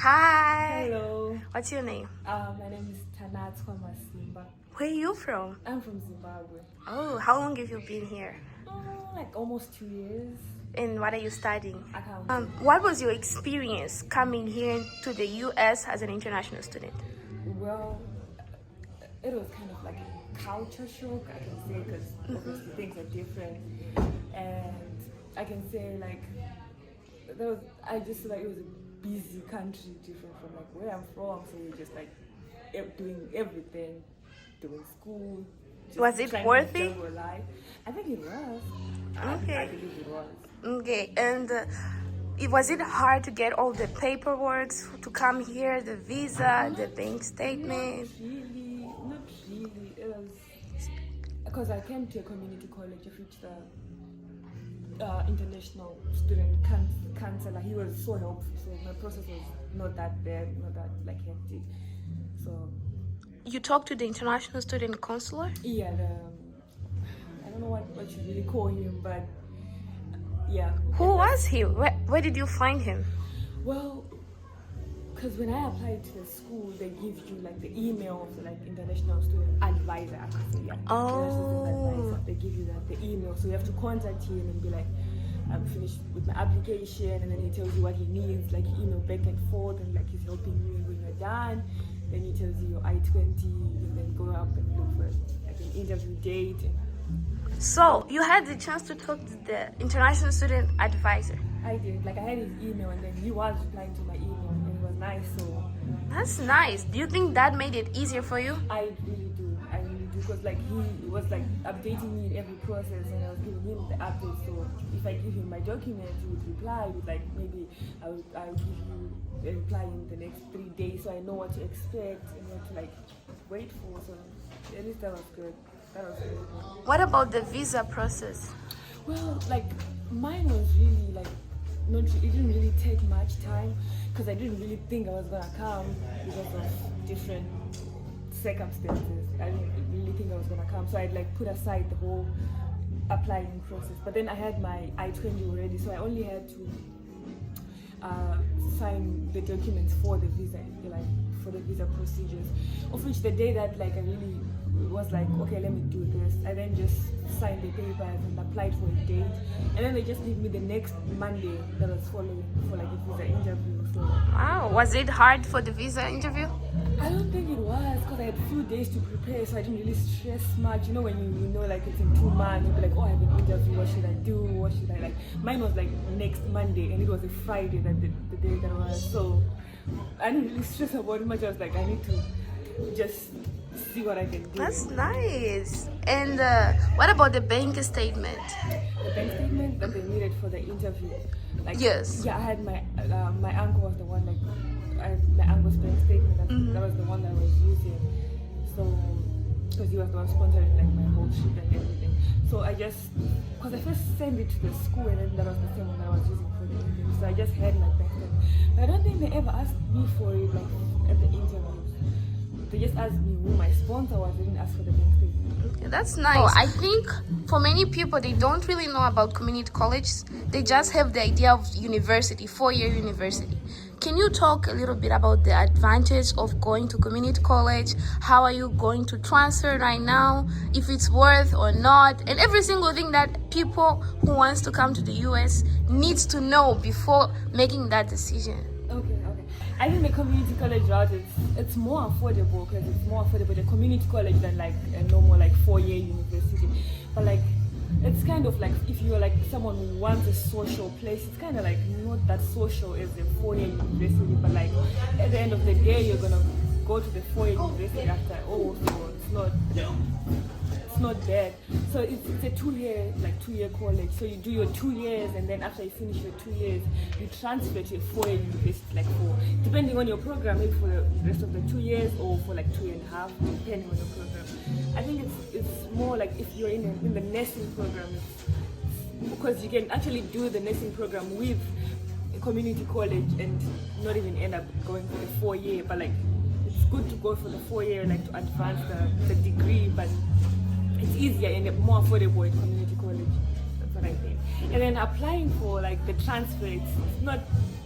Hi. Hello. What's your name? My name is Tanatwa Masimba. Where are you from? I'm from Zimbabwe. Oh, how long have you been here? Like almost 2 years. And what are you studying? Accounting. What was your experience coming here to the US as an international student? Well, it was kind of like a culture shock, I can say, because obviously things are different. And I can say I just feel like it was a busy country, different from like where I'm from. So we're just like doing everything, doing school. Was it worth it? Life. I think it was. Okay. I believe it was. Okay, and was it hard to get all the paperwork to come here, the visa, the bank statement? Not really. It was because I came to a community college of which the international student counselor, he was so helpful. So my process was not that bad, not that like hectic. So You talked to the international student counselor? yeah, I don't know what you really call him, but yeah. Who was he? Where did you find him? Well, because when I applied to the school, they give you like the email of the like international student advisor. Actually, yeah. Oh. Advisor. They give you the email, so you have to contact him and be like, I'm finished with my application, and then he tells you what he needs, like email back and forth, and like he's helping you when you're done. Then he tells you your I-20, and then go up and look for like an interview date. So you had the chance to talk to the international student advisor. I did. Like I had his email, and then he was replying to my email, and it was nice. So That's nice. Do you think that made it easier for you? I really do, because like he was like updating me in every process, and I was giving him the updates. So if I give him my documents, he would reply with like maybe I'll give you a reply in the next 3 days, so I know what to expect and what to like wait for. So at least that was good. That was really good. What about the visa process? Well, like mine was really like not. It didn't really take much time because I didn't really think I was gonna come because of different circumstances. I didn't really think I was gonna come, so I'd like put aside the whole applying process. But then I had my I-20 already, so I only had to sign the documents for the visa, like for the visa procedures. Of which the day that like I really was like, okay, let me do this, I then just signed the papers and applied for a date, and then they just gave me the next Monday that was following for like a visa interview. So Wow, was it hard for the visa interview? I don't think it was, because I had a few days to prepare, so I didn't really stress much. You know, when you know like it's in 2 months, you'll be like, oh, I have an interview, what should I do, what should I like. Mine was like next Monday, and it was a Friday that the day that was, so I didn't really stress about it much. I was like, I need to just see what I can do. That's nice. And what about the bank statement? The bank statement that they needed for the interview. Like, Yes. Yeah, I had my uncle was the one, like my uncle's bank statement. That was the one that I was using. So because he was the one sponsoring like my whole trip and everything. So I just, because I first sent it to the school, and then that was the same one that I was using for the interview. So I just had my bank statement. But I don't think they ever asked me for it like at the interviews. They just asked me who my sponsor was. They didn't ask for the bank statement. Okay, that's nice. I think for many people, they don't really know about community colleges. They just have the idea of university, 4-year university. Can you talk a little bit about the advantage of going to community college? How are you going to transfer right now? If it's worth or not? And every single thing that people who wants to come to the US needs to know before making that decision. Okay. I think the community college route it's more affordable, because it's more affordable the community college than like a normal like 4-year university. But like it's kind of like if you're like someone who wants a social place, it's kind of like not that social as a 4-year university. But like at the end of the day, you're gonna go to the 4-year university after all, so it's not bad. So it's a 2-year college. So you do your 2 years, and then after you finish your 2 years, you transfer to a 4-year university, like for depending on your program, maybe for the rest of the 2 years or for like 2.5, depending on your program. I think it's more like if you're in the nursing program, because you can actually do the nursing program with a community college and not even end up going for the 4-year, but like it's good to go for the 4-year, like to advance the degree, but it's easier and more affordable at community college. That's what I think. And then applying for like the transfer,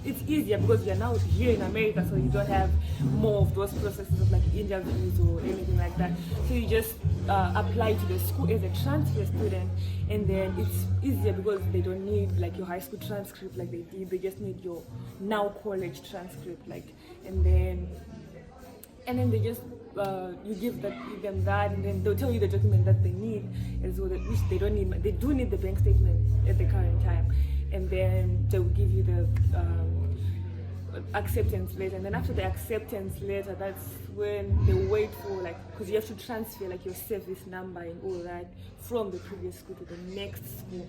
it's easier because you're now here in America, so you don't have more of those processes of like interviews or anything like that. So you just apply to the school as a transfer student, and then it's easier because they don't need like your high school transcript like they did. They just need your now college transcript, like, and then they just you give them that, and then they'll tell you the document that they need, as well, which they don't need. They do need the bank statement at the current time, and then they will give you the acceptance letter, and then after the acceptance letter, that's when they wait for, like, because you have to transfer like your service number and all that from the previous school to the next school.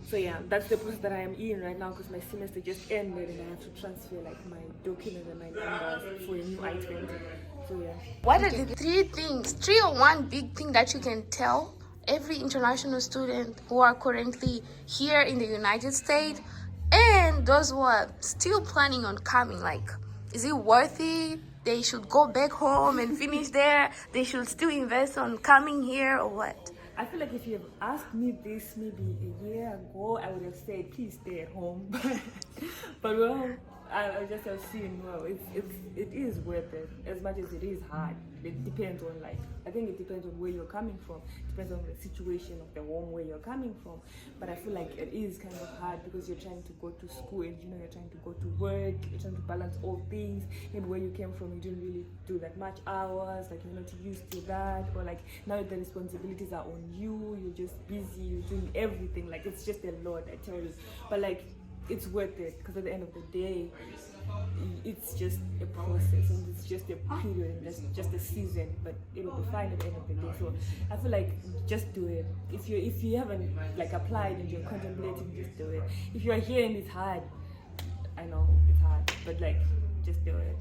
So yeah, that's the process that I am in right now, because my semester just ended and I have to transfer like my documents and my numbers for a new item. So yeah. What are the three or one big thing that you can tell every international student who are currently here in the United States and those who are still planning on coming? Like, is it worth it? They should go back home and finish there? They should still invest on coming here, or what? I feel like if you have asked me this maybe a year ago, I would have said, please stay at home. But well, I just have seen, well, it is worth it, as much as it is hard. It depends on, like, I think it depends on where you're coming from. It depends on the situation of the home where you're coming from. But I feel like it is kind of hard because you're trying to go to school and, you know, you're trying to go to work, you're trying to balance all things. Maybe where you came from, you didn't really do that much hours, like, you're not used to that. Or like, now the responsibilities are on you, you're just busy, you're doing everything. Like, it's just a lot, I tell you. But like, it's worth it, because at the end of the day, it's just a process, and it's just a period, and it's just a season, but it'll be fine at the end of the day. So I feel like just do it. If you haven't like applied and you're contemplating, just do it. If you're here and it's hard, I know it's hard, but like, just do it.